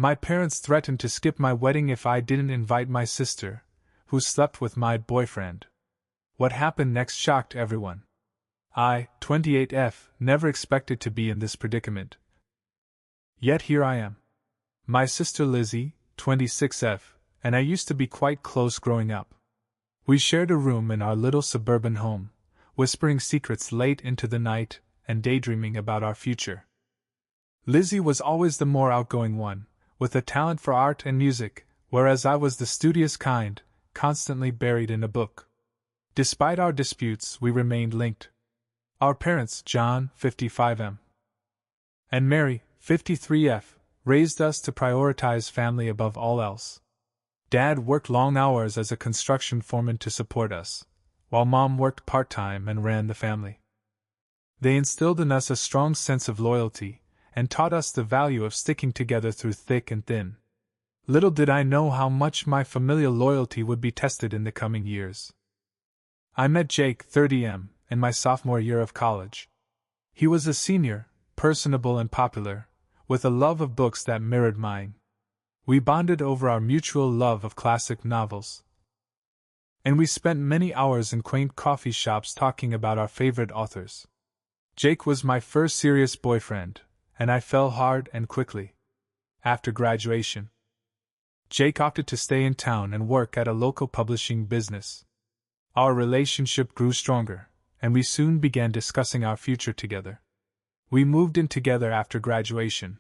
My parents threatened to skip my wedding if I didn't invite my sister, who slept with my boyfriend. What happened next shocked everyone. I, 28F, never expected to be in this predicament. Yet here I am. My sister Lizzy, 26F, and I used to be quite close growing up. We shared a room in our little suburban home, whispering secrets late into the night and daydreaming about our future. Lizzy was always the more outgoing one, with a talent for art and music, whereas I was the studious kind, constantly buried in a book. Despite our disputes, we remained linked. Our parents, John, 55M, and Mary, 53F, raised us to prioritize family above all else. Dad worked long hours as a construction foreman to support us, while Mom worked part-time and ran the family. They instilled in us a strong sense of loyalty, and taught us the value of sticking together through thick and thin. Little did I know how much my familial loyalty would be tested in the coming years. I met Jake, 30M, in my sophomore year of college. He was a senior, personable and popular, with a love of books that mirrored mine. We bonded over our mutual love of classic novels, and we spent many hours in quaint coffee shops talking about our favorite authors. Jake was my first serious boyfriend, and I fell hard and quickly. After graduation, Jake opted to stay in town and work at a local publishing business. Our relationship grew stronger, and we soon began discussing our future together. We moved in together after graduation,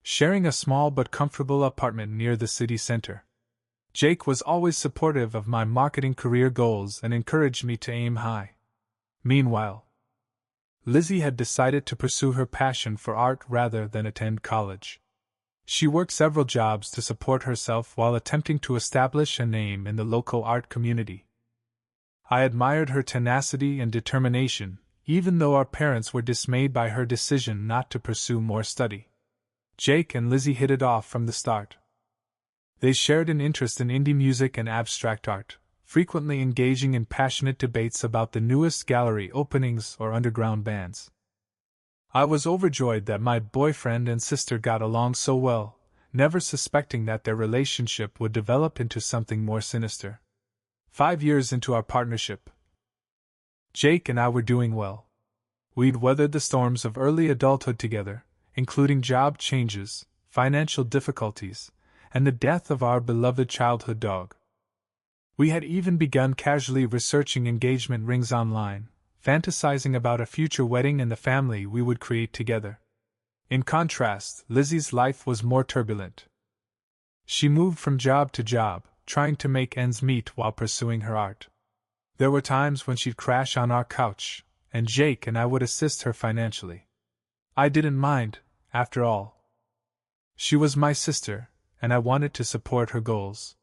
sharing a small but comfortable apartment near the city center. Jake was always supportive of my marketing career goals and encouraged me to aim high. Meanwhile, Lizzy had decided to pursue her passion for art rather than attend college. She worked several jobs to support herself while attempting to establish a name in the local art community. I admired her tenacity and determination, even though our parents were dismayed by her decision not to pursue more study. Jake and Lizzy hit it off from the start. They shared an interest in indie music and abstract art, frequently engaging in passionate debates about the newest gallery openings or underground bands. I was overjoyed that my boyfriend and sister got along so well, never suspecting that their relationship would develop into something more sinister. 5 years into our partnership, Jake and I were doing well. We'd weathered the storms of early adulthood together, including job changes, financial difficulties, and the death of our beloved childhood dog. We had even begun casually researching engagement rings online, fantasizing about a future wedding and the family we would create together. In contrast, Lizzy's life was more turbulent. She moved from job to job, trying to make ends meet while pursuing her art. There were times when she'd crash on our couch, and Jake and I would assist her financially. I didn't mind, after all. She was my sister, and I wanted to support her goals.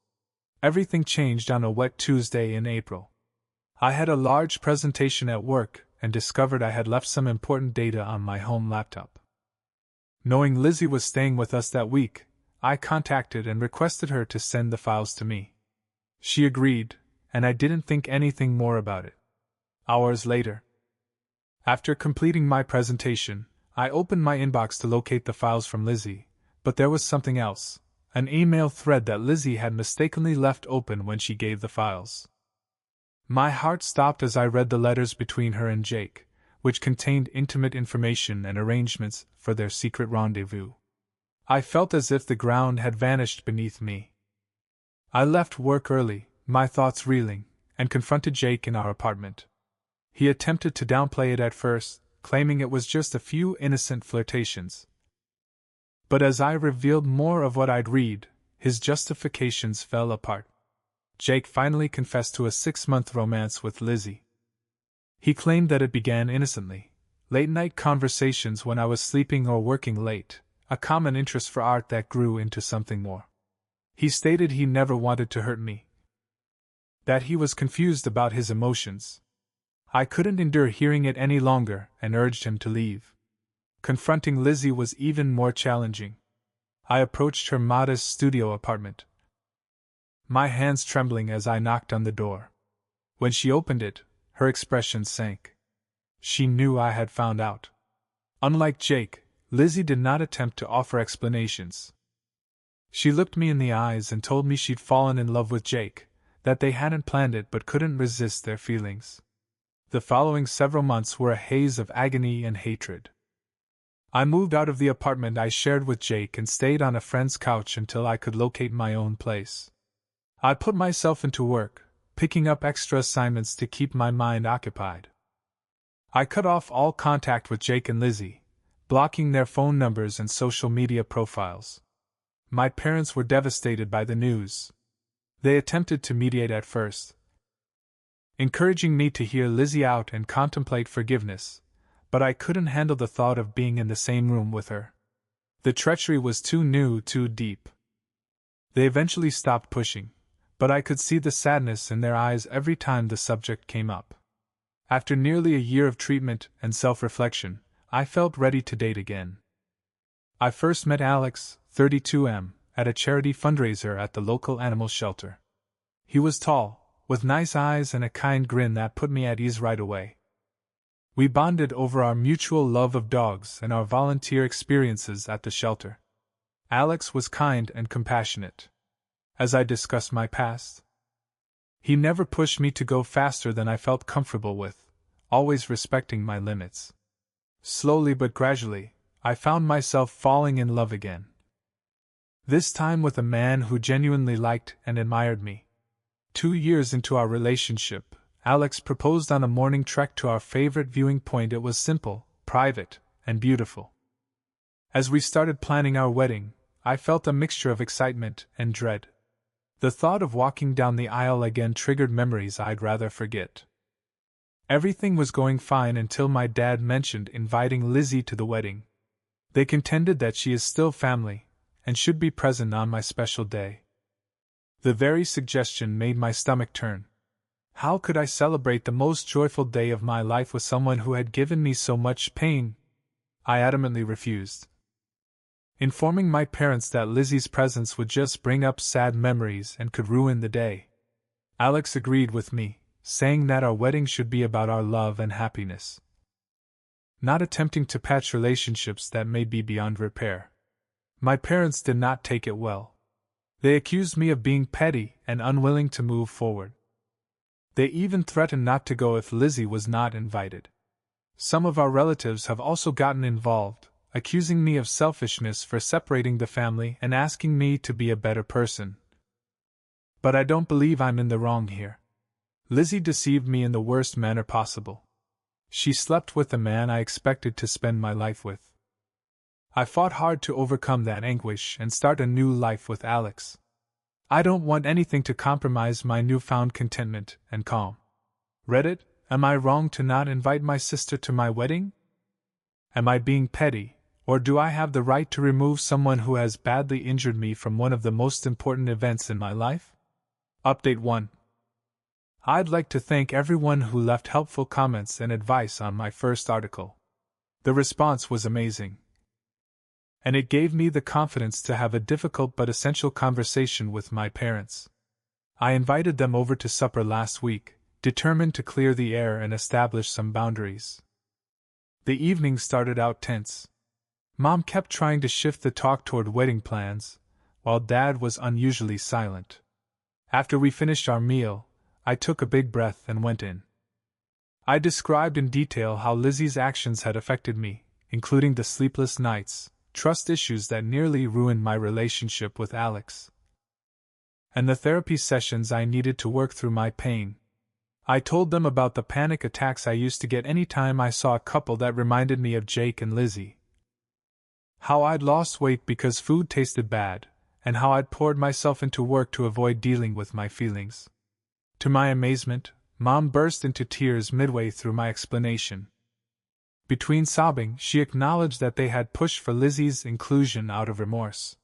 Everything changed on a wet Tuesday in April. I had a large presentation at work and discovered I had left some important data on my home laptop. Knowing Lizzy was staying with us that week, I contacted and requested her to send the files to me. She agreed, and I didn't think anything more about it. Hours later, after completing my presentation, I opened my inbox to locate the files from Lizzy, but there was something else, an email thread that Lizzy had mistakenly left open when she gave the files. My heart stopped as I read the letters between her and Jake, which contained intimate information and arrangements for their secret rendezvous. I felt as if the ground had vanished beneath me. I left work early, my thoughts reeling, and confronted Jake in our apartment. He attempted to downplay it at first, claiming it was just a few innocent flirtations. But as I revealed more of what I'd read, his justifications fell apart. Jake finally confessed to a 6-month romance with Lizzy. He claimed that it began innocently, late-night conversations when I was sleeping or working late, a common interest for art that grew into something more. He stated he never wanted to hurt me, that he was confused about his emotions. I couldn't endure hearing it any longer and urged him to leave. Confronting Lizzy was even more challenging. I approached her modest studio apartment, my hands trembling as I knocked on the door. When she opened it, her expression sank. She knew I had found out. Unlike Jake, Lizzy did not attempt to offer explanations. She looked me in the eyes and told me she'd fallen in love with Jake, that they hadn't planned it but couldn't resist their feelings. The following several months were a haze of agony and hatred. I moved out of the apartment I shared with Jake and stayed on a friend's couch until I could locate my own place. I put myself into work, picking up extra assignments to keep my mind occupied. I cut off all contact with Jake and Lizzy, blocking their phone numbers and social media profiles. My parents were devastated by the news. They attempted to mediate at first, encouraging me to hear Lizzy out and contemplate forgiveness, but I couldn't handle the thought of being in the same room with her. The treachery was too new, too deep. They eventually stopped pushing, but I could see the sadness in their eyes every time the subject came up. After nearly a year of treatment and self-reflection, I felt ready to date again. I first met Alex, 32M, at a charity fundraiser at the local animal shelter. He was tall, with nice eyes and a kind grin that put me at ease right away. We bonded over our mutual love of dogs and our volunteer experiences at the shelter. Alex was kind and compassionate. As I discussed my past, he never pushed me to go faster than I felt comfortable with, always respecting my limits. Slowly but gradually, I found myself falling in love again. This time with a man who genuinely liked and admired me. 2 years into our relationship, Alex proposed on a morning trek to our favorite viewing point. It was simple, private, and beautiful. As we started planning our wedding, I felt a mixture of excitement and dread. The thought of walking down the aisle again triggered memories I'd rather forget. Everything was going fine until my dad mentioned inviting Lizzy to the wedding. They contended that she is still family, and should be present on my special day. The very suggestion made my stomach turn. How could I celebrate the most joyful day of my life with someone who had given me so much pain? I adamantly refused. Informing my parents that Lizzy's presence would just bring up sad memories and could ruin the day, Alex agreed with me, saying that our wedding should be about our love and happiness, not attempting to patch relationships that may be beyond repair. My parents did not take it well. They accused me of being petty and unwilling to move forward. They even threatened not to go if Lizzy was not invited. Some of our relatives have also gotten involved, accusing me of selfishness for separating the family and asking me to be a better person. But I don't believe I'm in the wrong here. Lizzy deceived me in the worst manner possible. She slept with the man I expected to spend my life with. I fought hard to overcome that anguish and start a new life with Alex. I don't want anything to compromise my newfound contentment and calm. Reddit, am I wrong to not invite my sister to my wedding? Am I being petty, or do I have the right to remove someone who has badly injured me from one of the most important events in my life? Update 1. I'd like to thank everyone who left helpful comments and advice on my first article. The response was amazing, and it gave me the confidence to have a difficult but essential conversation with my parents. I invited them over to supper last week, determined to clear the air and establish some boundaries. The evening started out tense. Mom kept trying to shift the talk toward wedding plans, while Dad was unusually silent. After we finished our meal, I took a big breath and went in. I described in detail how Lizzy's actions had affected me, including the sleepless nights, trust issues that nearly ruined my relationship with Alex, and the therapy sessions I needed to work through my pain. I told them about the panic attacks I used to get any time I saw a couple that reminded me of Jake and Lizzy, how I'd lost weight because food tasted bad, and how I'd poured myself into work to avoid dealing with my feelings. To my amazement, Mom burst into tears midway through my explanation. Between sobbing, she acknowledged that they had pushed for Lizzy's inclusion out of remorse.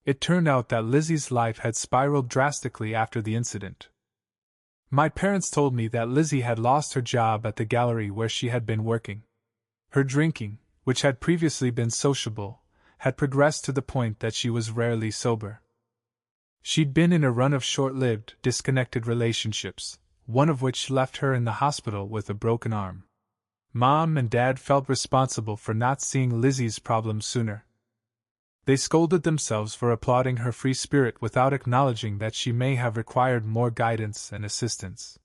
It turned out that Lizzy's life had spiraled drastically after the incident. My parents told me that Lizzy had lost her job at the gallery where she had been working. Her drinking, which had previously been sociable, had progressed to the point that she was rarely sober. She'd been in a run of short-lived, disconnected relationships, one of which left her in the hospital with a broken arm. Mom and Dad felt responsible for not seeing Lizzy's problems sooner. They scolded themselves for applauding her free spirit without acknowledging that she may have required more guidance and assistance.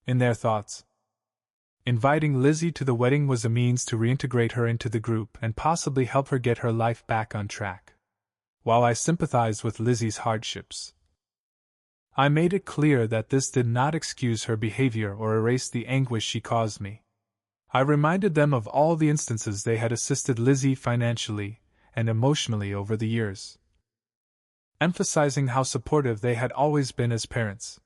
In their thoughts, inviting Lizzy to the wedding was a means to reintegrate her into the group and possibly help her get her life back on track. While I sympathized with Lizzy's hardships, I made it clear that this did not excuse her behavior or erase the anguish she caused me. I reminded them of all the instances they had assisted Lizzy financially and emotionally over the years, emphasizing how supportive they had always been as parents.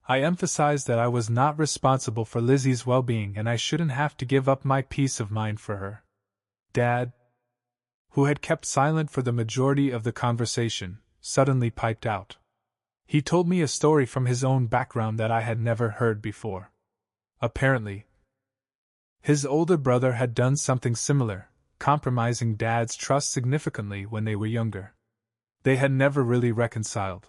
I emphasized that I was not responsible for Lizzy's well-being and I shouldn't have to give up my peace of mind for her. Dad, who had kept silent for the majority of the conversation, suddenly piped out. He told me a story from his own background that I had never heard before. Apparently, his older brother had done something similar, compromising Dad's trust significantly when they were younger. They had never really reconciled,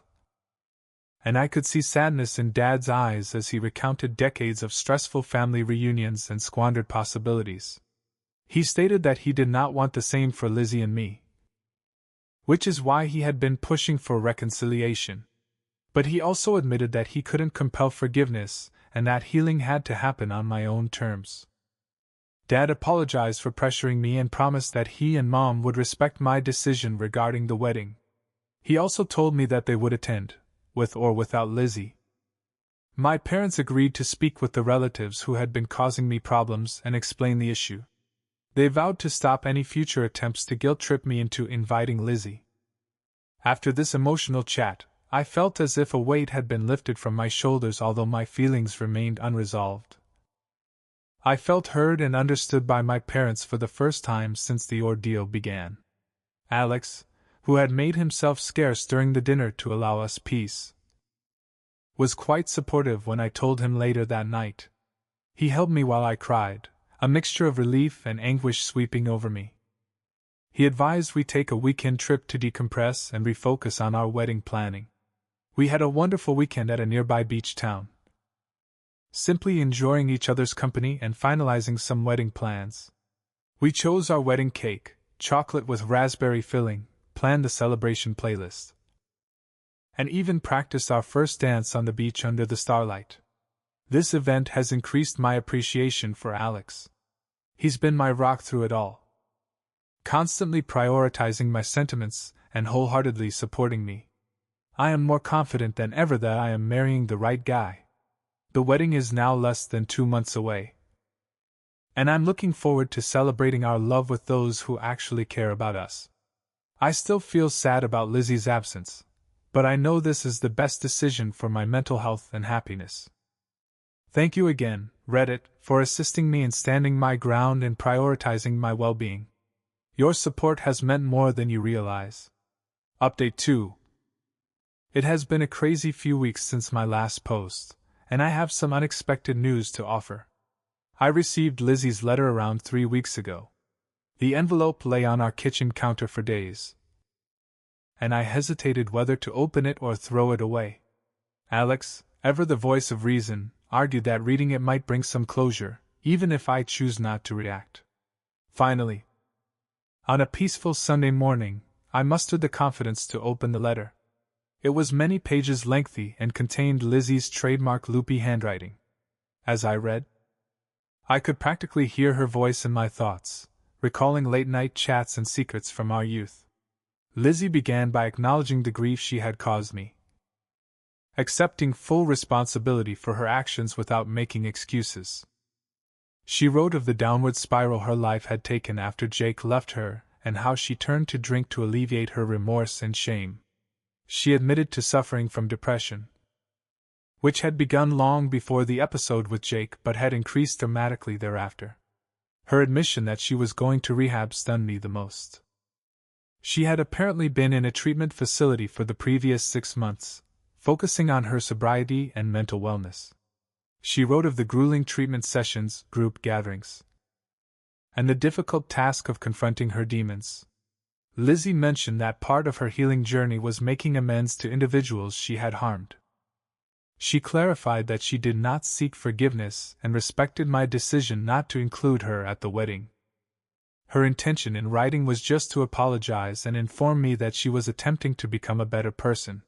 and I could see sadness in Dad's eyes as he recounted decades of stressful family reunions and squandered possibilities. He stated that he did not want the same for Lizzy and me, which is why he had been pushing for reconciliation. But he also admitted that he couldn't compel forgiveness and that healing had to happen on my own terms. Dad apologized for pressuring me and promised that he and Mom would respect my decision regarding the wedding. He also told me that they would attend, with or without Lizzy. My parents agreed to speak with the relatives who had been causing me problems and explain the issue. They vowed to stop any future attempts to guilt-trip me into inviting Lizzy. After this emotional chat, I felt as if a weight had been lifted from my shoulders, although my feelings remained unresolved. I felt heard and understood by my parents for the first time since the ordeal began. Alex, who had made himself scarce during the dinner to allow us peace, was quite supportive when I told him later that night. He held me while I cried, a mixture of relief and anguish sweeping over me. He advised we take a weekend trip to decompress and refocus on our wedding planning. We had a wonderful weekend at a nearby beach town, simply enjoying each other's company and finalizing some wedding plans. We chose our wedding cake, chocolate with raspberry filling, planned the celebration playlist, and even practiced our first dance on the beach under the starlight. This event has increased my appreciation for Alex. He's been my rock through it all, constantly prioritizing my sentiments and wholeheartedly supporting me. I am more confident than ever that I am marrying the right guy. The wedding is now less than 2 months away, and I'm looking forward to celebrating our love with those who actually care about us. I still feel sad about Lizzy's absence, but I know this is the best decision for my mental health and happiness. Thank you again, Reddit, for assisting me in standing my ground and prioritizing my well-being. Your support has meant more than you realize. Update 2. It has been a crazy few weeks since my last post, and I have some unexpected news to offer. I received Lizzy's letter around 3 weeks ago. The envelope lay on our kitchen counter for days, and I hesitated whether to open it or throw it away. Alex, ever the voice of reason, argued that reading it might bring some closure, even if I choose not to react. Finally, on a peaceful Sunday morning, I mustered the confidence to open the letter. It was many pages lengthy and contained Lizzy's trademark loopy handwriting. As I read, I could practically hear her voice in my thoughts, recalling late-night chats and secrets from our youth. Lizzy began by acknowledging the grief she had caused me, accepting full responsibility for her actions without making excuses. She wrote of the downward spiral her life had taken after Jake left her and how she turned to drink to alleviate her remorse and shame. She admitted to suffering from depression, which had begun long before the episode with Jake but had increased dramatically thereafter. Her admission that she was going to rehab stunned me the most. She had apparently been in a treatment facility for the previous 6 months, focusing on her sobriety and mental wellness. She wrote of the grueling treatment sessions, group gatherings, and the difficult task of confronting her demons. Lizzy mentioned that part of her healing journey was making amends to individuals she had harmed. She clarified that she did not seek forgiveness and respected my decision not to include her at the wedding. Her intention in writing was just to apologize and inform me that she was attempting to become a better person.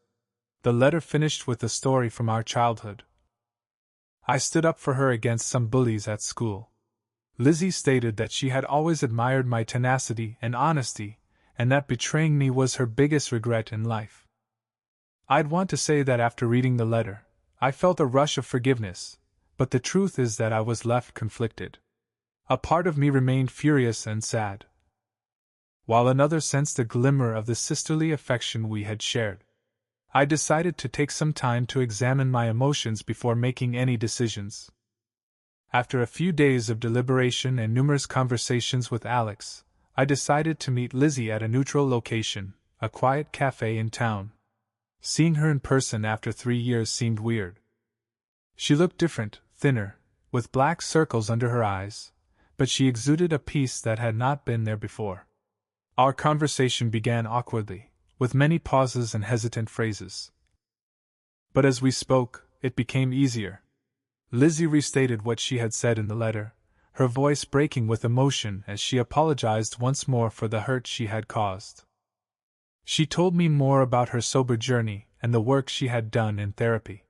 The letter finished with a story from our childhood. I stood up for her against some bullies at school. Lizzy stated that she had always admired my tenacity and honesty, and that betraying me was her biggest regret in life. I'd want to say that after reading the letter, I felt a rush of forgiveness, but the truth is that I was left conflicted. A part of me remained furious and sad, while another sensed a glimmer of the sisterly affection we had shared. I decided to take some time to examine my emotions before making any decisions. After a few days of deliberation and numerous conversations with Alex, I decided to meet Lizzy at a neutral location, a quiet cafe in town. Seeing her in person after 3 years seemed weird. She looked different, thinner, with black circles under her eyes, but she exuded a peace that had not been there before. Our conversation began awkwardly, with many pauses and hesitant phrases. But as we spoke, it became easier. Lizzy restated what she had said in the letter, her voice breaking with emotion as she apologized once more for the hurt she had caused. She told me more about her sober journey and the work she had done in therapy.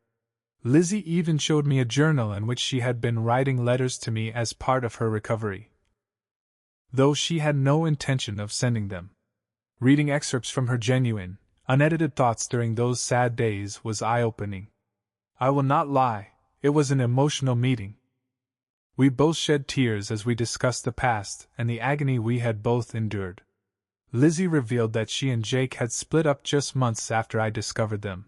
Lizzy even showed me a journal in which she had been writing letters to me as part of her recovery, though she had no intention of sending them. Reading excerpts from her genuine, unedited thoughts during those sad days was eye-opening. I will not lie, it was an emotional meeting. We both shed tears as we discussed the past and the agony we had both endured. Lizzy revealed that she and Jake had split up just months after I discovered them,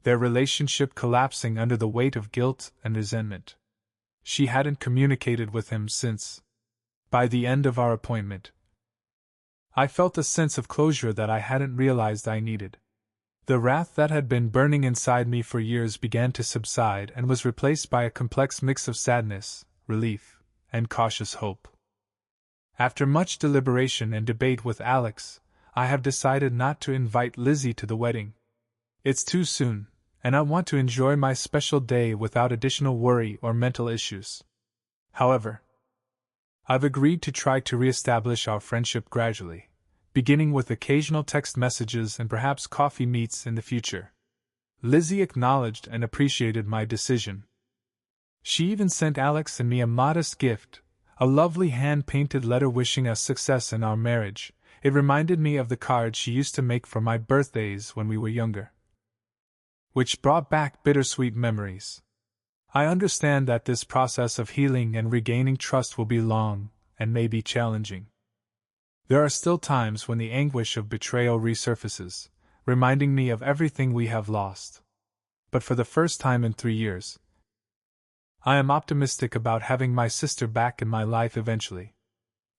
their relationship collapsing under the weight of guilt and resentment. She hadn't communicated with him since. By the end of our appointment, I felt a sense of closure that I hadn't realized I needed. The wrath that had been burning inside me for years began to subside and was replaced by a complex mix of sadness, relief, and cautious hope. After much deliberation and debate with Alex, I have decided not to invite Lizzy to the wedding. It's too soon, and I want to enjoy my special day without additional worry or mental issues. However, I've agreed to try to re-establish our friendship gradually, beginning with occasional text messages and perhaps coffee meets in the future. Lizzy acknowledged and appreciated my decision. She even sent Alex and me a modest gift, a lovely hand-painted letter wishing us success in our marriage. It reminded me of the cards she used to make for my birthdays when we were younger, which brought back bittersweet memories. I understand that this process of healing and regaining trust will be long and may be challenging. There are still times when the anguish of betrayal resurfaces, reminding me of everything we have lost. But for the first time in 3 years, I am optimistic about having my sister back in my life eventually.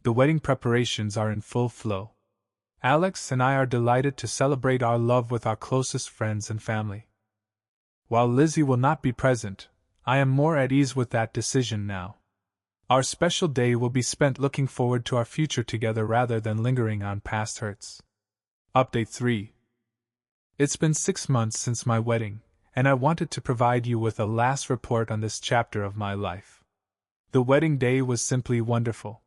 The wedding preparations are in full flow. Alex and I are delighted to celebrate our love with our closest friends and family. While Lizzy will not be present, I am more at ease with that decision now. Our special day will be spent looking forward to our future together rather than lingering on past hurts. Update 3. It's been 6 months since my wedding, and I wanted to provide you with a last report on this chapter of my life. The wedding day was simply wonderful.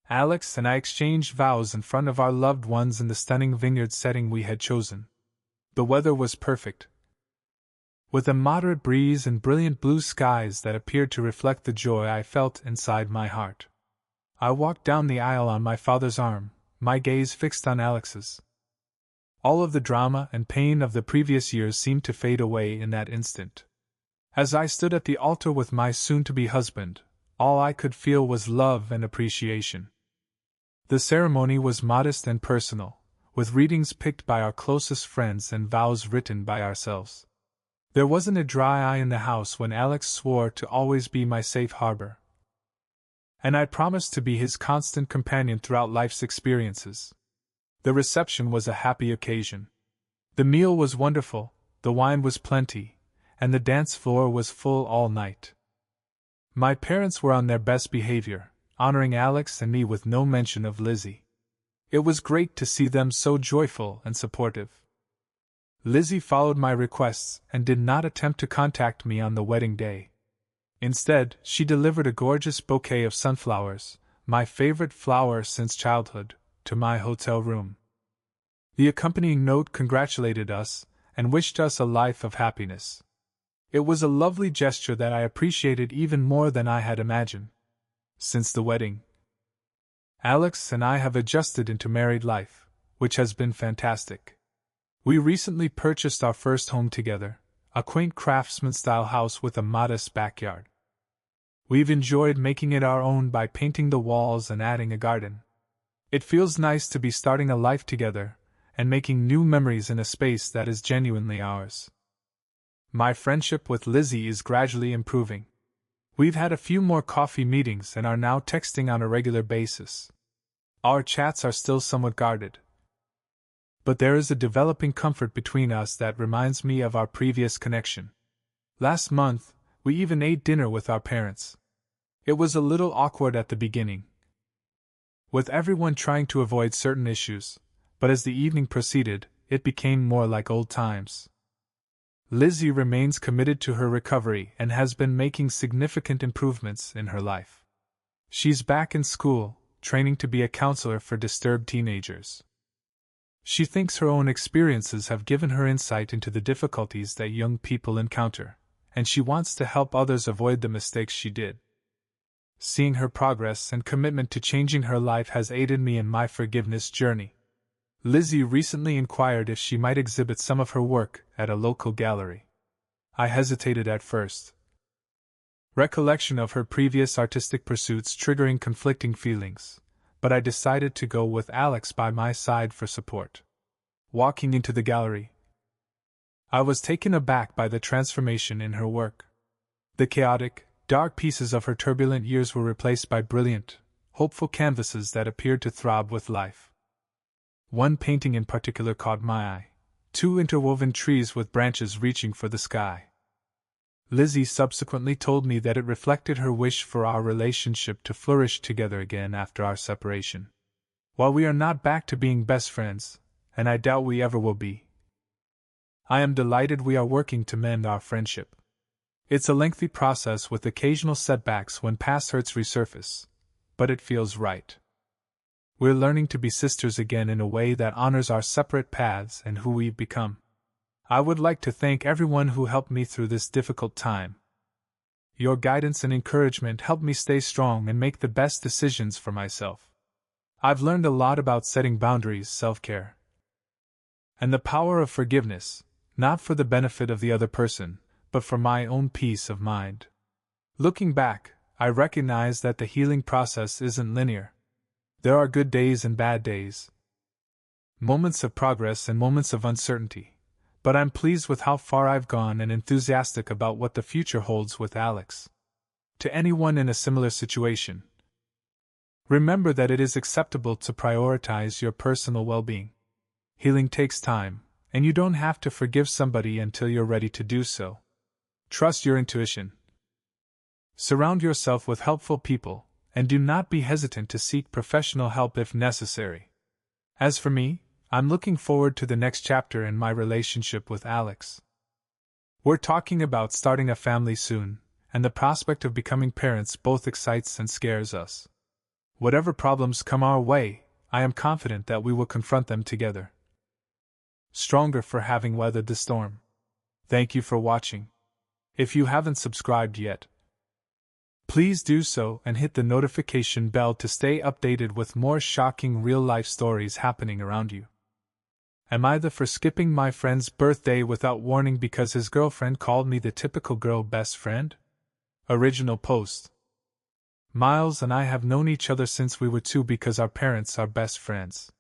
Alex and I exchanged vows in front of our loved ones in the stunning vineyard setting we had chosen. The weather was perfect, with a moderate breeze and brilliant blue skies that appeared to reflect the joy I felt inside my heart. I walked down the aisle on my father's arm, my gaze fixed on Alex's. All of the drama and pain of the previous years seemed to fade away in that instant. As I stood at the altar with my soon-to-be husband, all I could feel was love and appreciation. The ceremony was modest and personal, with readings picked by our closest friends and vows written by ourselves. There wasn't a dry eye in the house when Alex swore to always be my safe harbor, and I promised to be his constant companion throughout life's experiences. The reception was a happy occasion. The meal was wonderful, the wine was plenty, and the dance floor was full all night. My parents were on their best behavior, honoring Alex and me with no mention of Lizzy. It was great to see them so joyful and supportive. Lizzy followed my requests and did not attempt to contact me on the wedding day. Instead, she delivered a gorgeous bouquet of sunflowers, my favorite flower since childhood, to my hotel room. The accompanying note congratulated us and wished us a life of happiness. It was a lovely gesture that I appreciated even more than I had imagined. Since the wedding, Alex and I have adjusted into married life, which has been fantastic. We recently purchased our first home together, a quaint craftsman-style house with a modest backyard. We've enjoyed making it our own by painting the walls and adding a garden. It feels nice to be starting a life together and making new memories in a space that is genuinely ours. My friendship with Lizzy is gradually improving. We've had a few more coffee meetings and are now texting on a regular basis. Our chats are still somewhat guarded, but there is a developing comfort between us that reminds me of our previous connection. Last month, we even ate dinner with our parents. It was a little awkward at the beginning, with everyone trying to avoid certain issues, but as the evening proceeded, it became more like old times. Lizzy remains committed to her recovery and has been making significant improvements in her life. She's back in school, training to be a counselor for disturbed teenagers. She thinks her own experiences have given her insight into the difficulties that young people encounter, and she wants to help others avoid the mistakes she did. Seeing her progress and commitment to changing her life has aided me in my forgiveness journey. Lizzy recently inquired if she might exhibit some of her work at a local gallery. I hesitated at first, recollection of her previous artistic pursuits triggering conflicting feelings, but I decided to go with Alex by my side for support. Walking into the gallery, I was taken aback by the transformation in her work. The chaotic, dark pieces of her turbulent years were replaced by brilliant, hopeful canvases that appeared to throb with life. One painting in particular caught my eye, two interwoven trees with branches reaching for the sky. Lizzy subsequently told me that it reflected her wish for our relationship to flourish together again after our separation. While we are not back to being best friends, and I doubt we ever will be, I am delighted we are working to mend our friendship. It's a lengthy process with occasional setbacks when past hurts resurface, but it feels right. We're learning to be sisters again in a way that honors our separate paths and who we've become. I would like to thank everyone who helped me through this difficult time. Your guidance and encouragement helped me stay strong and make the best decisions for myself. I've learned a lot about setting boundaries, self-care, and the power of forgiveness, not for the benefit of the other person, but for my own peace of mind. Looking back, I recognize that the healing process isn't linear. There are good days and bad days, moments of progress and moments of uncertainty. But I'm pleased with how far I've gone and enthusiastic about what the future holds with Alex. To anyone in a similar situation, remember that it is acceptable to prioritize your personal well-being. Healing takes time, and you don't have to forgive somebody until you're ready to do so. Trust your intuition. Surround yourself with helpful people, and do not be hesitant to seek professional help if necessary. As for me, I'm looking forward to the next chapter in my relationship with Alex. We're talking about starting a family soon, and the prospect of becoming parents both excites and scares us. Whatever problems come our way, I am confident that we will confront them together, stronger for having weathered the storm. Thank you for watching. If you haven't subscribed yet, please do so and hit the notification bell to stay updated with more shocking real-life stories happening around you. Am I the for skipping my friend's birthday without warning because his girlfriend called me the typical girl best friend? Original post. Miles and I have known each other since we were 2 because our parents are best friends.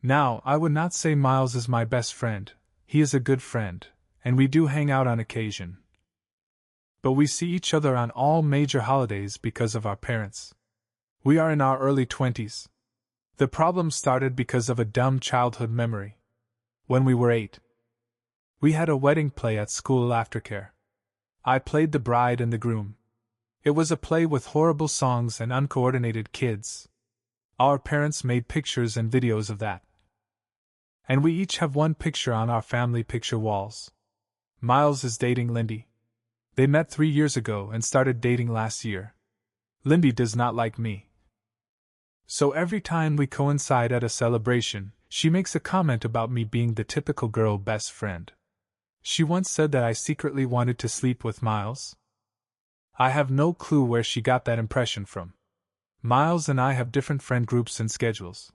Now, I would not say Miles is my best friend, he is a good friend, and we do hang out on occasion. But we see each other on all major holidays because of our parents. We are in our early 20s. The problem started because of a dumb childhood memory. When we were 8, we had a wedding play at school aftercare. I played the bride and the groom. It was a play with horrible songs and uncoordinated kids. Our parents made pictures and videos of that. And we each have one picture on our family picture walls. Miles is dating Lindy. They met 3 years ago and started dating last year. Lindy does not like me. So every time we coincide at a celebration, she makes a comment about me being the typical girl best friend. She once said that I secretly wanted to sleep with Miles. I have no clue where she got that impression from. Miles and I have different friend groups and schedules.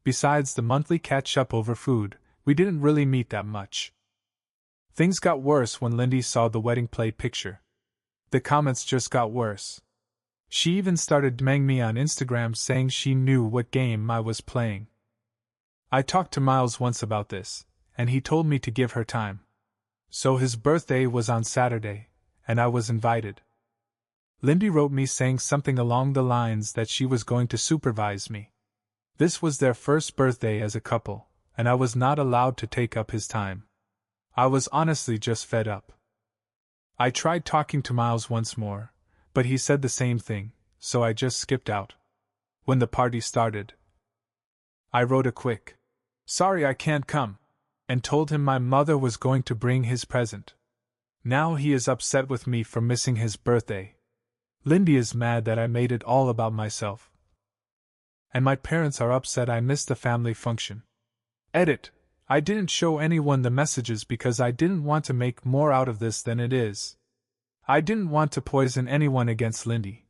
Besides the monthly catch-up over food, we didn't really meet that much. Things got worse when Lindy saw the wedding play picture. The comments just got worse. She even started DMing me on Instagram saying she knew what game I was playing. I talked to Miles once about this, and he told me to give her time. So his birthday was on Saturday, and I was invited. Lindy wrote me saying something along the lines that she was going to supervise me. This was their first birthday as a couple, and I was not allowed to take up his time. I was honestly just fed up. I tried talking to Miles once more, but he said the same thing, so I just skipped out. When the party started, I wrote a quick, "Sorry I can't come," and told him my mother was going to bring his present. Now he is upset with me for missing his birthday. Lindy is mad that I made it all about myself. And my parents are upset I missed the family function. Edit. I didn't show anyone the messages because I didn't want to make more out of this than it is. I didn't want to poison anyone against Lindy.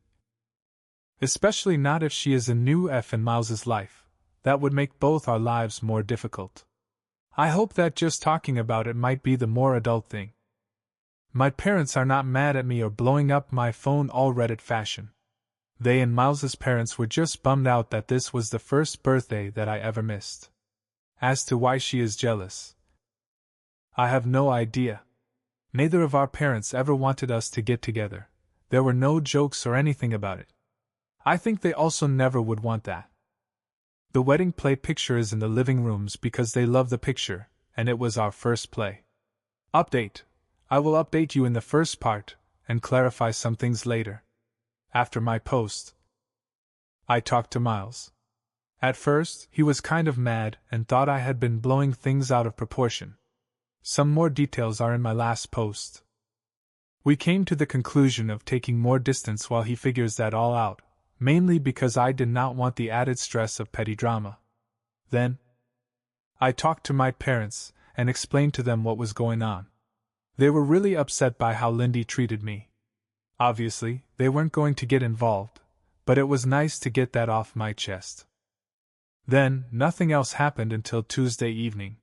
Especially not if she is a new F in Miles's life. That would make both our lives more difficult. I hope that just talking about it might be the more adult thing. My parents are not mad at me or blowing up my phone all Reddit fashion. They and Miles's parents were just bummed out that this was the first birthday that I ever missed. As to why she is jealous, I have no idea. Neither of our parents ever wanted us to get together. There were no jokes or anything about it. I think they also never would want that. The wedding play picture is in the living rooms because they love the picture, and it was our first play. Update. I will update you in the first part, and clarify some things later. After my post, I talked to Miles. At first, he was kind of mad and thought I had been blowing things out of proportion. Some more details are in my last post. We came to the conclusion of taking more distance while he figures that all out, mainly because I did not want the added stress of petty drama. Then, I talked to my parents and explained to them what was going on. They were really upset by how Lindy treated me. Obviously, they weren't going to get involved, but it was nice to get that off my chest. Then, nothing else happened until Tuesday evening.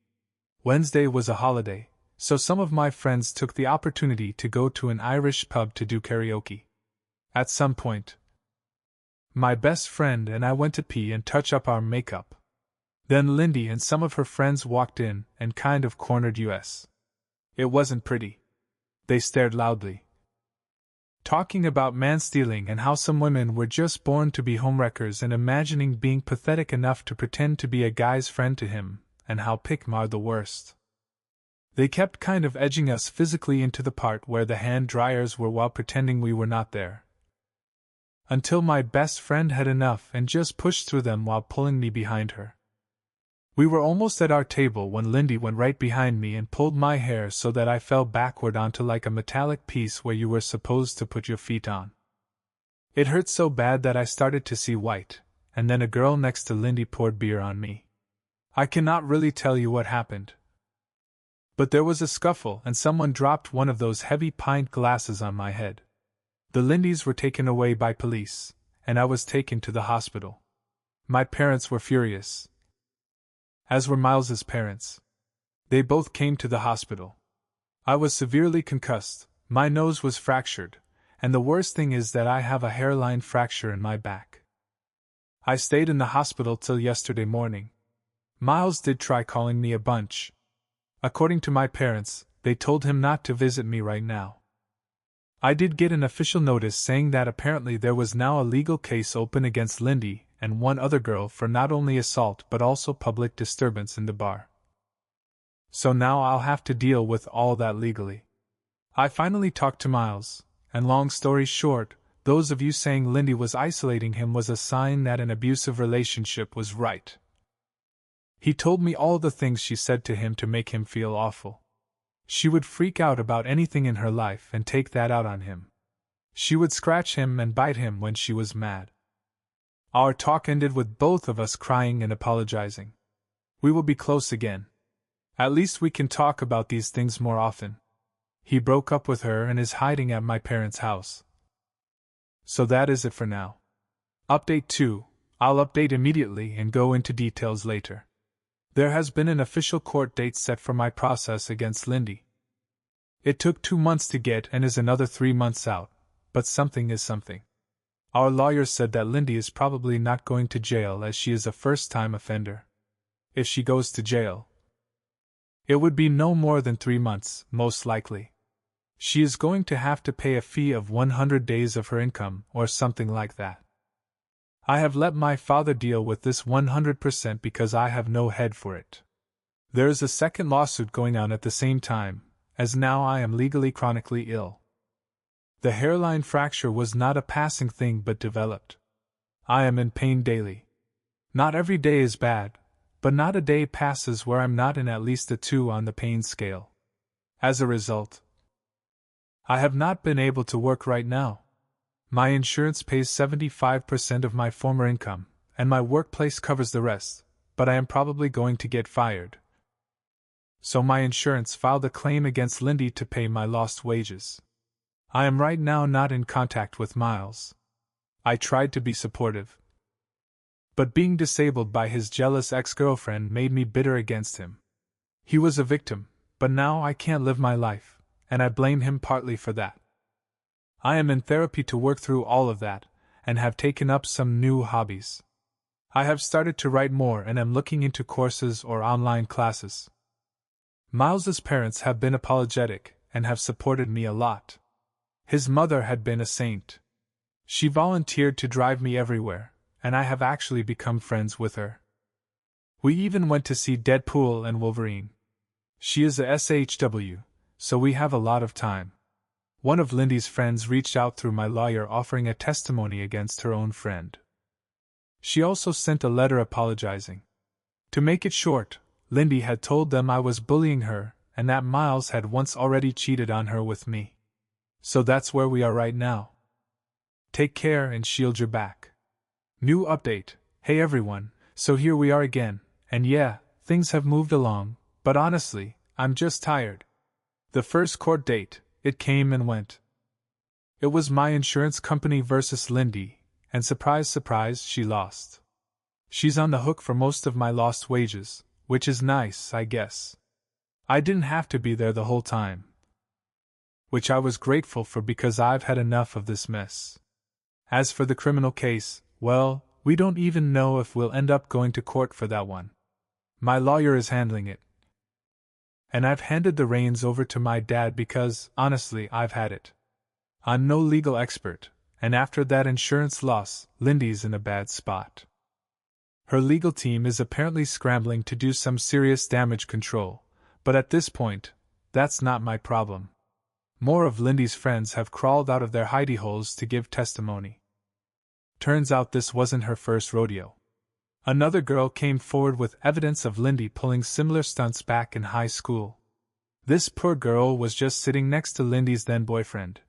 Wednesday was a holiday, so some of my friends took the opportunity to go to an Irish pub to do karaoke. At some point, my best friend and I went to pee and touch up our makeup. Then Lindy and some of her friends walked in and kind of cornered us. It wasn't pretty. They stared loudly, talking about man-stealing and how some women were just born to be homewreckers and imagining being pathetic enough to pretend to be a guy's friend to him, and how pick-me are the worst. They kept kind of edging us physically into the part where the hand dryers were while pretending we were not there. Until my best friend had enough and just pushed through them while pulling me behind her. We were almost at our table when Lindy went right behind me and pulled my hair so that I fell backward onto like a metallic piece where you were supposed to put your feet on. It hurt so bad that I started to see white, and then a girl next to Lindy poured beer on me. I cannot really tell you what happened. But there was a scuffle and someone dropped one of those heavy pint glasses on my head. The Lindys were taken away by police, and I was taken to the hospital. My parents were furious, as were Miles's parents. They both came to the hospital. I was severely concussed, my nose was fractured, and the worst thing is that I have a hairline fracture in my back. I stayed in the hospital till yesterday morning. Miles did try calling me a bunch. According to my parents, they told him not to visit me right now. I did get an official notice saying that apparently there was now a legal case open against Lindy and one other girl for not only assault but also public disturbance in the bar. So now I'll have to deal with all that legally. I finally talked to Miles, and long story short, those of you saying Lindy was isolating him was a sign that an abusive relationship was right. He told me all the things she said to him to make him feel awful. She would freak out about anything in her life and take that out on him. She would scratch him and bite him when she was mad. Our talk ended with both of us crying and apologizing. We will be close again. At least we can talk about these things more often. He broke up with her and is hiding at my parents' house. So that is it for now. Update 2. I'll update immediately and go into details later. There has been an official court date set for my process against Lindy. It took 2 months to get and is another 3 months out, but something is something. Our lawyer said that Lindy is probably not going to jail as she is a first-time offender. If she goes to jail, it would be no more than 3 months, most likely. She is going to have to pay a fee of 100 days of her income or something like that. I have let my father deal with this 100% because I have no head for it. There is a second lawsuit going on at the same time, as now I am legally chronically ill. The hairline fracture was not a passing thing but developed. I am in pain daily. Not every day is bad, but not a day passes where I'm not in at least a 2 on the pain scale. As a result, I have not been able to work right now. My insurance pays 75% of my former income, and my workplace covers the rest, but I am probably going to get fired. So my insurance filed a claim against Lindy to pay my lost wages. I am right now not in contact with Miles. I tried to be supportive, but being disabled by his jealous ex-girlfriend made me bitter against him. He was a victim, but now I can't live my life, and I blame him partly for that. I am in therapy to work through all of that, and have taken up some new hobbies. I have started to write more and am looking into courses or online classes. Miles's parents have been apologetic and have supported me a lot. His mother had been a saint. She volunteered to drive me everywhere, and I have actually become friends with her. We even went to see Deadpool and Wolverine. She is a SHW, so we have a lot of time. One of Lindy's friends reached out through my lawyer offering a testimony against her own friend. She also sent a letter apologizing. To make it short, Lindy had told them I was bullying her and that Miles had once already cheated on her with me. So that's where we are right now. Take care and shield your back. New update. Hey everyone, so here we are again, and yeah, things have moved along, but honestly, I'm just tired. The first court date, it came and went. It was my insurance company versus Lindy, and surprise, surprise, she lost. She's on the hook for most of my lost wages, which is nice, I guess. I didn't have to be there the whole time, which I was grateful for because I've had enough of this mess. As for the criminal case, well, we don't even know if we'll end up going to court for that one. My lawyer is handling it. And I've handed the reins over to my dad because, honestly, I've had it. I'm no legal expert, and after that insurance loss, Lindy's in a bad spot. Her legal team is apparently scrambling to do some serious damage control, but at this point, that's not my problem. More of Lindy's friends have crawled out of their hidey holes to give testimony. Turns out this wasn't her first rodeo. Another girl came forward with evidence of Lindy pulling similar stunts back in high school. This poor girl was just sitting next to Lindy's then-boyfriend,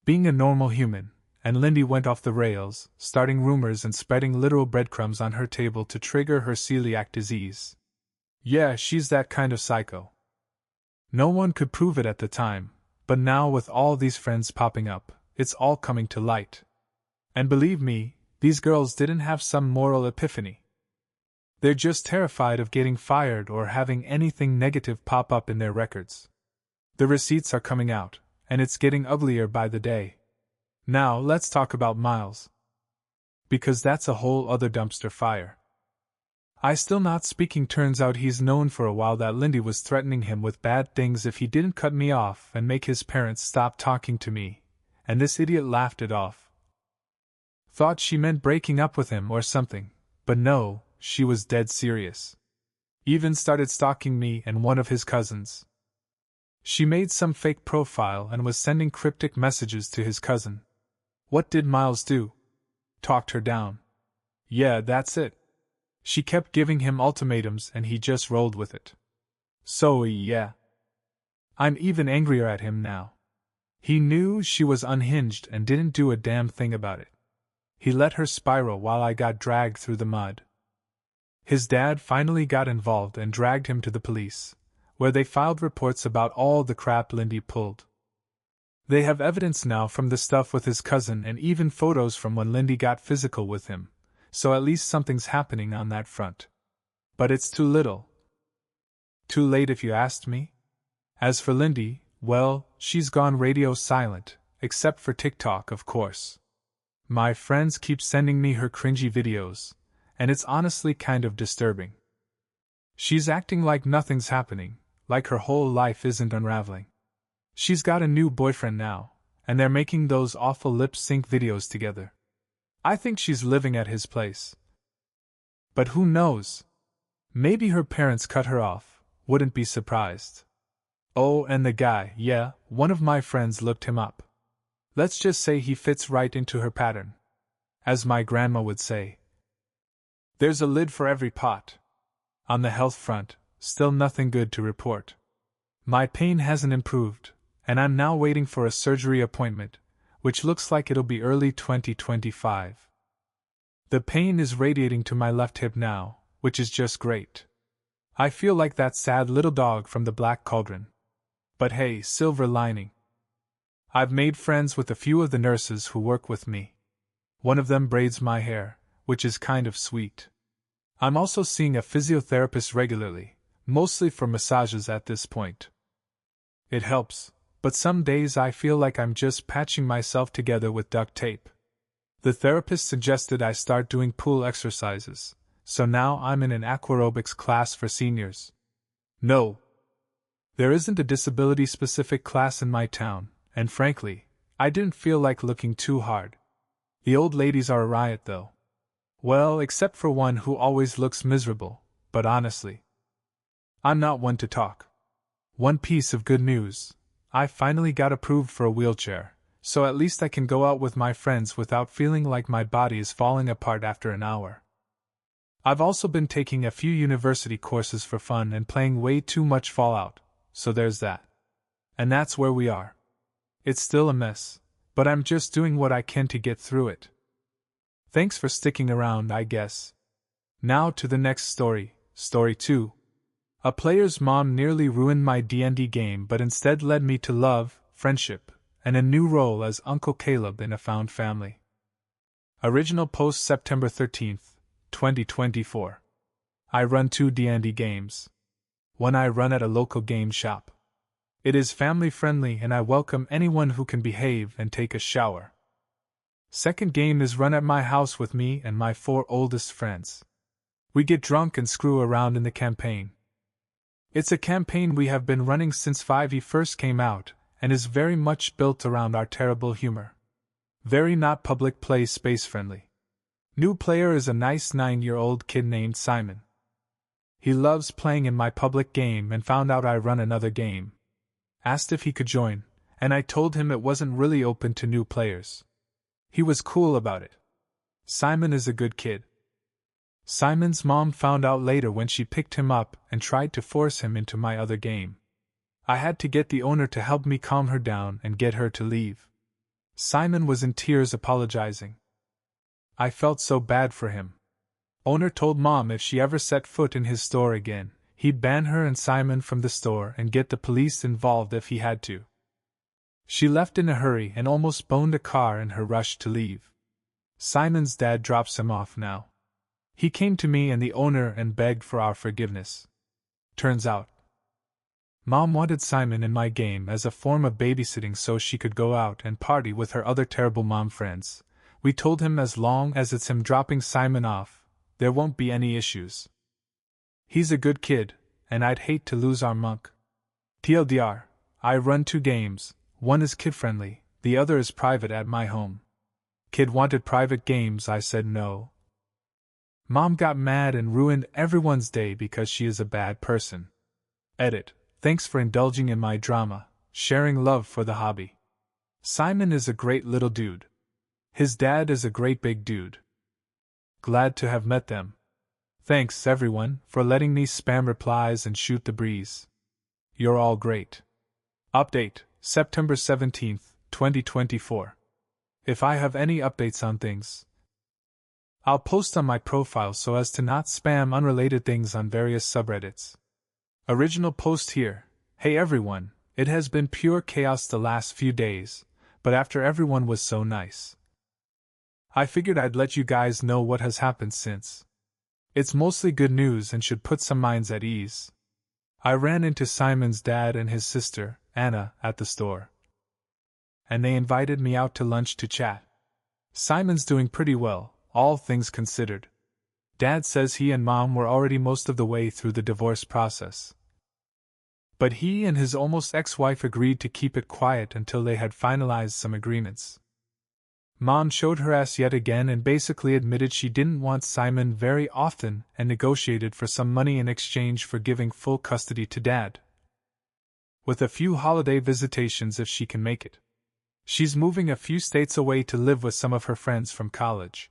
being a normal human, and Lindy went off the rails, starting rumors and spreading literal breadcrumbs on her table to trigger her celiac disease. Yeah, she's that kind of psycho. No one could prove it at the time, but now with all these friends popping up, it's all coming to light. And believe me, these girls didn't have some moral epiphany. They're just terrified of getting fired or having anything negative pop up in their records. The receipts are coming out, and it's getting uglier by the day. Now let's talk about Miles, because that's a whole other dumpster fire. I still not speaking. Turns out he's known for a while that Lindy was threatening him with bad things if he didn't cut me off and make his parents stop talking to me, and this idiot laughed it off. Thought she meant breaking up with him or something, but no, she was dead serious. Even started stalking me and one of his cousins. She made some fake profile and was sending cryptic messages to his cousin. What did Miles do? Talked her down. Yeah, that's it. She kept giving him ultimatums and he just rolled with it. So yeah. I'm even angrier at him now. He knew she was unhinged and didn't do a damn thing about it. He let her spiral while I got dragged through the mud. His dad finally got involved and dragged him to the police, where they filed reports about all the crap Lindy pulled. They have evidence now from the stuff with his cousin and even photos from when Lindy got physical with him, so at least something's happening on that front. But it's too little. Too late if you asked me. As for Lindy, well, she's gone radio silent, except for TikTok, of course. My friends keep sending me her cringy videos, and it's honestly kind of disturbing. She's acting like nothing's happening, like her whole life isn't unraveling. She's got a new boyfriend now, and they're making those awful lip-sync videos together. I think she's living at his place. But who knows? Maybe her parents cut her off, wouldn't be surprised. Oh, and the guy, yeah, one of my friends looked him up. Let's just say he fits right into her pattern. As my grandma would say, there's a lid for every pot. On the health front, still nothing good to report. My pain hasn't improved, and I'm now waiting for a surgery appointment, which looks like it'll be early 2025. The pain is radiating to my left hip now, which is just great. I feel like that sad little dog from the Black Cauldron. But hey, silver lining. I've made friends with a few of the nurses who work with me. One of them braids my hair, which is kind of sweet. I'm also seeing a physiotherapist regularly, mostly for massages at this point. It helps, but some days I feel like I'm just patching myself together with duct tape. The therapist suggested I start doing pool exercises, so now I'm in an aquarobics class for seniors. No, there isn't a disability-specific class in my town, and frankly, I didn't feel like looking too hard. The old ladies are a riot, though. Well, except for one who always looks miserable, but honestly, I'm not one to talk. One piece of good news: I finally got approved for a wheelchair, so at least I can go out with my friends without feeling like my body is falling apart after an hour. I've also been taking a few university courses for fun and playing way too much Fallout, so there's that. And that's where we are. It's still a mess, but I'm just doing what I can to get through it. Thanks for sticking around, I guess. Now to the next story, Story 2. A player's mom nearly ruined my D&D game but instead led me to love, friendship, and a new role as Uncle Caleb in a found family. Original post September 13th, 2024. I run 2 D&D games. One I run at a local game shop. It is family-friendly and I welcome anyone who can behave and take a shower. Second game is run at my house with me and my 4 oldest friends. We get drunk and screw around in the campaign. It's a campaign we have been running since 5e first came out, and is very much built around our terrible humor. Very not public play space friendly. New player is a nice 9-year-old kid named Simon. He loves playing in my public game and found out I run another game. Asked if he could join, and I told him it wasn't really open to new players. He was cool about it. Simon is a good kid. Simon's mom found out later when she picked him up and tried to force him into my other game. I had to get the owner to help me calm her down and get her to leave. Simon was in tears apologizing. I felt so bad for him. Owner told Mom if she ever set foot in his store again, he'd ban her and Simon from the store and get the police involved if he had to. She left in a hurry and almost boned a car in her rush to leave. Simon's dad drops him off now. He came to me and the owner and begged for our forgiveness. Turns out, Mom wanted Simon in my game as a form of babysitting so she could go out and party with her other terrible mom friends. We told him as long as it's him dropping Simon off, there won't be any issues. He's a good kid, and I'd hate to lose our monk. TLDR, I run 2 games, one is kid-friendly, the other is private at my home. Kid wanted private games, I said no. Mom got mad and ruined everyone's day because she is a bad person. Edit. Thanks for indulging in my drama, sharing love for the hobby. Simon is a great little dude. His dad is a great big dude. Glad to have met them. Thanks everyone for letting me spam replies and shoot the breeze. You're all great. Update, September 17th, 2024. If I have any updates on things, I'll post on my profile so as to not spam unrelated things on various subreddits. Original post here. Hey everyone, it has been pure chaos the last few days, but after everyone was so nice, I figured I'd let you guys know what has happened since. It's mostly good news and should put some minds at ease. I ran into Simon's dad and his sister, Anna, at the store, and they invited me out to lunch to chat. Simon's doing pretty well, all things considered. Dad says he and Mom were already most of the way through the divorce process, but he and his almost ex-wife agreed to keep it quiet until they had finalized some agreements. Mom showed her ass yet again and basically admitted she didn't want Simon very often and negotiated for some money in exchange for giving full custody to Dad, with a few holiday visitations if she can make it. She's moving a few states away to live with some of her friends from college.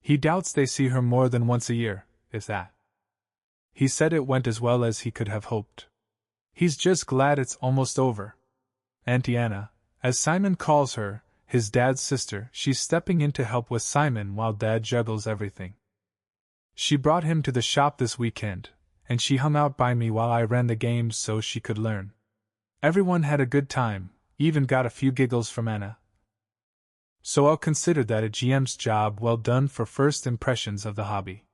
He doubts they see her more than once a year, if that. He said it went as well as he could have hoped. He's just glad it's almost over. Auntie Anna, as Simon calls her, his dad's sister, she's stepping in to help with Simon while Dad juggles everything. She brought him to the shop this weekend, and she hung out by me while I ran the games so she could learn. Everyone had a good time, even got a few giggles from Anna. So I'll consider that a GM's job well done for first impressions of the hobby.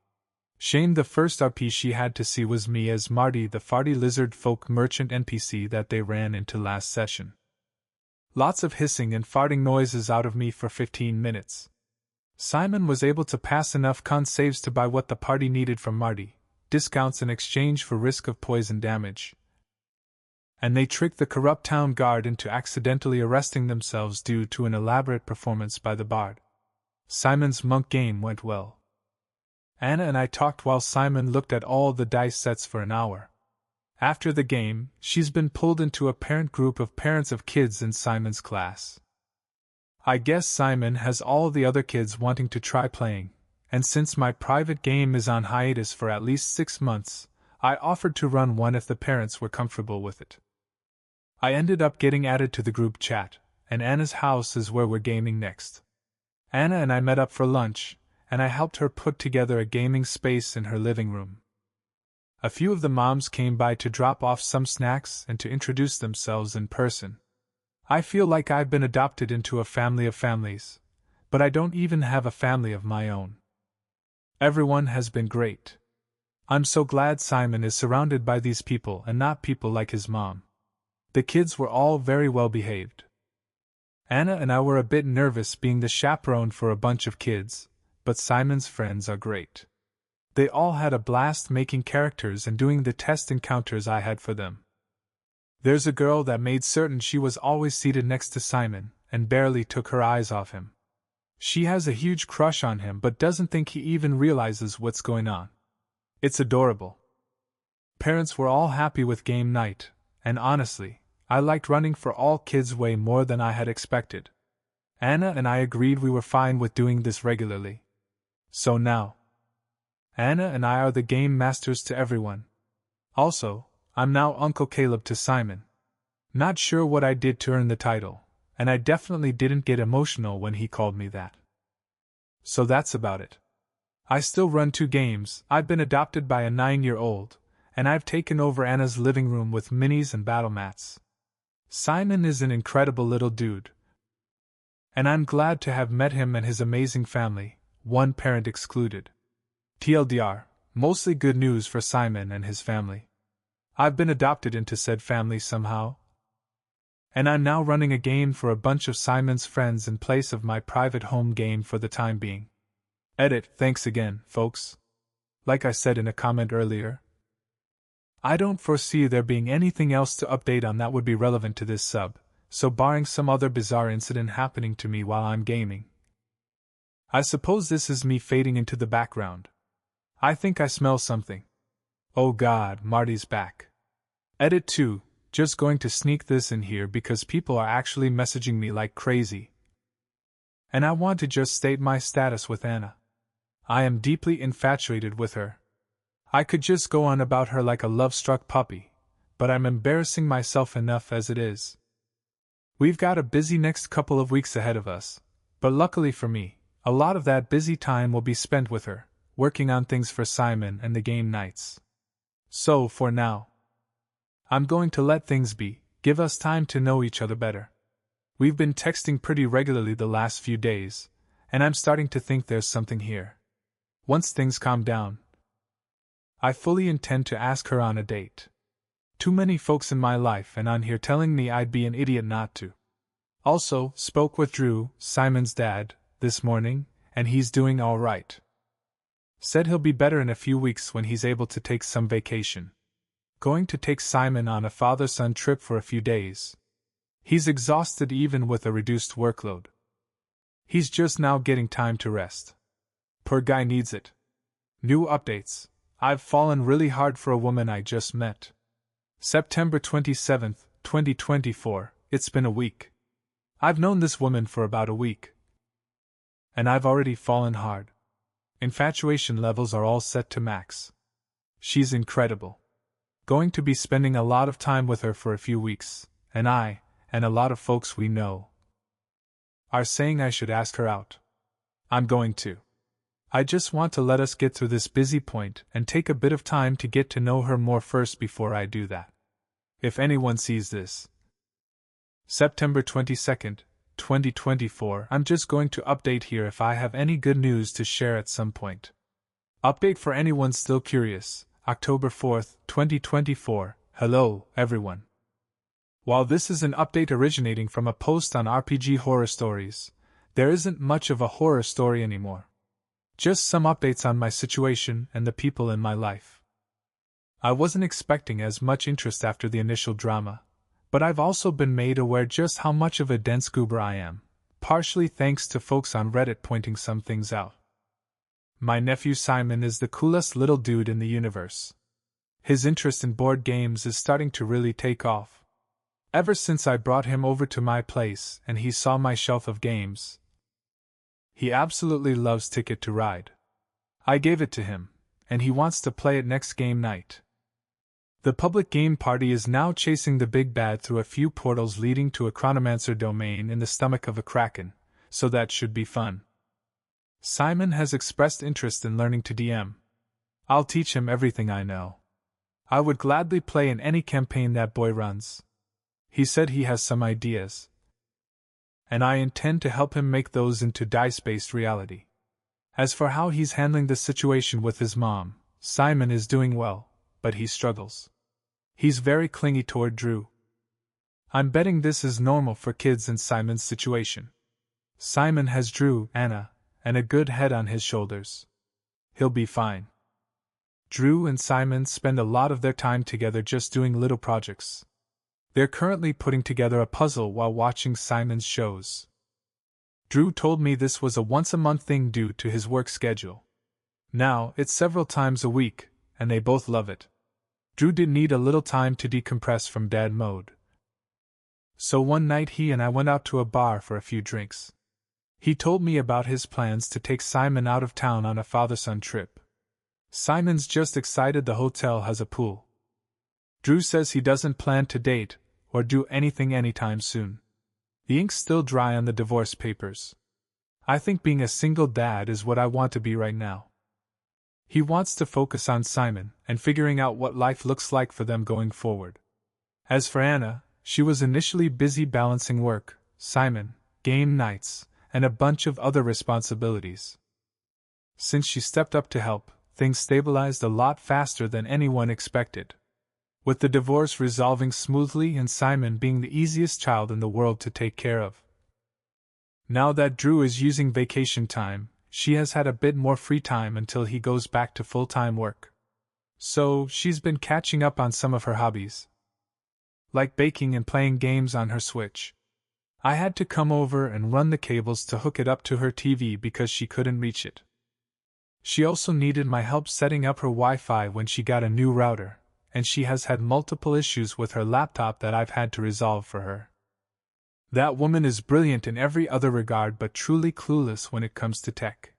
Shame the first RP she had to see was me as Marty, the farty lizard folk merchant NPC that they ran into last session. Lots of hissing and farting noises out of me for 15 minutes. Simon was able to pass enough con saves to buy what the party needed from Marty, discounts in exchange for risk of poison damage. And they tricked the corrupt town guard into accidentally arresting themselves due to an elaborate performance by the bard. Simon's monk game went well. Anna and I talked while Simon looked at all the dice sets for an hour. After the game, she's been pulled into a parent group of parents of kids in Simon's class. I guess Simon has all the other kids wanting to try playing, and since my private game is on hiatus for at least 6 months, I offered to run one if the parents were comfortable with it. I ended up getting added to the group chat, and Anna's house is where we're gaming next. Anna and I met up for lunch, and I helped her put together a gaming space in her living room. A few of the moms came by to drop off some snacks and to introduce themselves in person. I feel like I've been adopted into a family of families, but I don't even have a family of my own. Everyone has been great. I'm so glad Simon is surrounded by these people and not people like his mom. The kids were all very well behaved. Anna and I were a bit nervous being the chaperone for a bunch of kids, but Simon's friends are great. They all had a blast making characters and doing the test encounters I had for them. There's a girl that made certain she was always seated next to Simon, and barely took her eyes off him. She has a huge crush on him but doesn't think he even realizes what's going on. It's adorable. Parents were all happy with game night, and honestly, I liked running for all kids way more than I had expected. Anna and I agreed we were fine with doing this regularly. So now, Anna and I are the game masters to everyone. Also, I'm now Uncle Caleb to Simon. Not sure what I did to earn the title, and I definitely didn't get emotional when he called me that. So that's about it. I still run 2 games, I've been adopted by a 9-year-old, and I've taken over Anna's living room with minis and battle mats. Simon is an incredible little dude, and I'm glad to have met him and his amazing family, one parent excluded. TLDR, mostly good news for Simon and his family. I've been adopted into said family somehow, and I'm now running a game for a bunch of Simon's friends in place of my private home game for the time being. Edit, thanks again, folks. Like I said in a comment earlier, I don't foresee there being anything else to update on that would be relevant to this sub, so barring some other bizarre incident happening to me while I'm gaming, I suppose this is me fading into the background. I think I smell something. Oh God, Marty's back. Edit 2, just going to sneak this in here because people are actually messaging me like crazy. And I want to just state my status with Anna. I am deeply infatuated with her. I could just go on about her like a love-struck puppy, but I'm embarrassing myself enough as it is. We've got a busy next couple of weeks ahead of us, but luckily for me, A lot of that busy time will be spent with her, working on things for Simon and the game nights. So, for now, I'm going to let things be, give us time to know each other better. We've been texting pretty regularly the last few days, and I'm starting to think there's something here. Once things calm down, I fully intend to ask her on a date. Too many folks in my life and on here telling me I'd be an idiot not to. Also, spoke with Drew, Simon's dad, this morning, and he's doing all right. Said he'll be better in a few weeks when he's able to take some vacation. Going to take Simon on a father-son trip for a few days. He's exhausted even with a reduced workload. He's just now getting time to rest. Poor guy needs it. New updates. I've fallen really hard for a woman I just met. September 27th, 2024, it's been a week. I've known this woman for about a week. And I've already fallen hard. Infatuation levels are all set to max. She's incredible. Going to be spending a lot of time with her for a few weeks, and I, and a lot of folks we know, are saying I should ask her out. I'm going to. I just want to let us get through this busy point and take a bit of time to get to know her more first before I do that. If anyone sees this. September 22nd, 2024, I'm just going to update here if I have any good news to share at some point. Update for anyone still curious, October 4th, 2024, hello, everyone. While this is an update originating from a post on RPG Horror Stories, there isn't much of a horror story anymore. Just some updates on my situation and the people in my life. I wasn't expecting as much interest after the initial drama, but I've also been made aware just how much of a dense goober I am, partially thanks to folks on Reddit pointing some things out. My nephew Simon is the coolest little dude in the universe. His interest in board games is starting to really take off. Ever since I brought him over to my place and he saw my shelf of games, he absolutely loves Ticket to Ride. I gave it to him, and he wants to play it next game night. The public game party is now chasing the big bad through a few portals leading to a chronomancer domain in the stomach of a kraken, so that should be fun. Simon has expressed interest in learning to DM. I'll teach him everything I know. I would gladly play in any campaign that boy runs. He said he has some ideas, and I intend to help him make those into dice-based reality. As for how he's handling the situation with his mom, Simon is doing well, but he struggles. He's very clingy toward Drew. I'm betting this is normal for kids in Simon's situation. Simon has Drew, Anna, and a good head on his shoulders. He'll be fine. Drew and Simon spend a lot of their time together just doing little projects. They're currently putting together a puzzle while watching Simon's shows. Drew told me this was a once-a-month thing due to his work schedule. Now, it's several times a week, and they both love it. Drew did need a little time to decompress from dad mode. So one night he and I went out to a bar for a few drinks. He told me about his plans to take Simon out of town on a father-son trip. Simon's just excited the hotel has a pool. Drew says he doesn't plan to date or do anything anytime soon. The ink's still dry on the divorce papers. I think being a single dad is what I want to be right now. He wants to focus on Simon and figuring out what life looks like for them going forward. As for Anna, she was initially busy balancing work, Simon, game nights, and a bunch of other responsibilities. Since she stepped up to help, things stabilized a lot faster than anyone expected. With the divorce resolving smoothly and Simon being the easiest child in the world to take care of. Now that Drew is using vacation time, she has had a bit more free time until he goes back to full-time work. So, she's been catching up on some of her hobbies, like baking and playing games on her Switch. I had to come over and run the cables to hook it up to her TV because she couldn't reach it. She also needed my help setting up her Wi-Fi when she got a new router, and she has had multiple issues with her laptop that I've had to resolve for her. That woman is brilliant in every other regard but truly clueless when it comes to tech.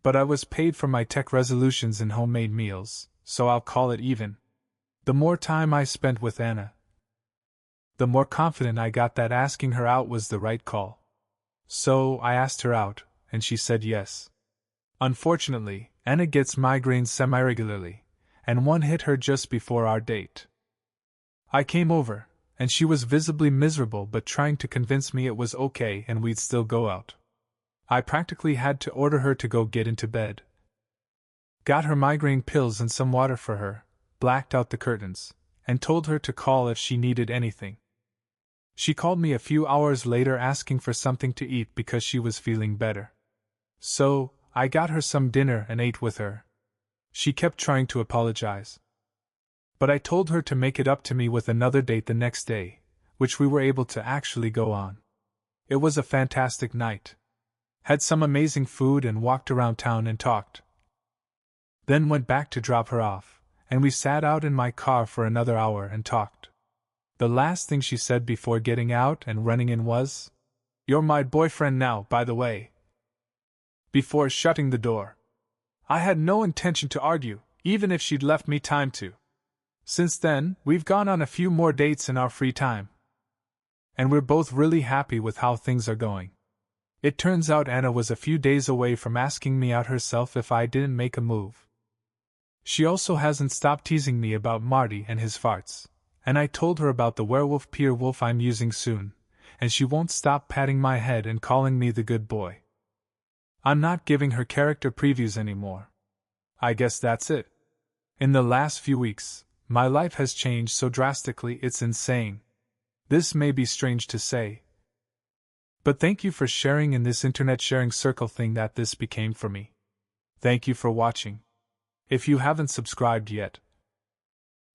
But I was paid for my tech resolutions and homemade meals, so I'll call it even. The more time I spent with Anna, the more confident I got that asking her out was the right call. So I asked her out, and she said yes. Unfortunately, Anna gets migraines semi-regularly, and one hit her just before our date. I came over, and she was visibly miserable but trying to convince me it was okay and we'd still go out. I practically had to order her to go get into bed. Got her migraine pills and some water for her, blacked out the curtains, and told her to call if she needed anything. She called me a few hours later asking for something to eat because she was feeling better. So, I got her some dinner and ate with her. She kept trying to apologize. But I told her to make it up to me with another date the next day, which we were able to actually go on. It was a fantastic night. Had some amazing food and walked around town and talked. Then went back to drop her off, and we sat out in my car for another hour and talked. The last thing she said before getting out and running in was, "You're my boyfriend now, by the way," before shutting the door. I had no intention to argue, even if she'd left me time to. Since then, we've gone on a few more dates in our free time. And we're both really happy with how things are going. It turns out Anna was a few days away from asking me out herself if I didn't make a move. She also hasn't stopped teasing me about Marty and his farts, and I told her about the werewolf peer wolf I'm using soon, and she won't stop patting my head and calling me the good boy. I'm not giving her character previews anymore. I guess that's it. In the last few weeks, my life has changed so drastically it's insane. This may be strange to say, but thank you for sharing in this internet sharing circle thing that this became for me. Thank you for watching. If you haven't subscribed yet,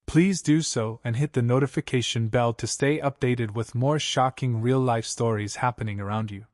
please do so and hit the notification bell to stay updated with more shocking real-life stories happening around you.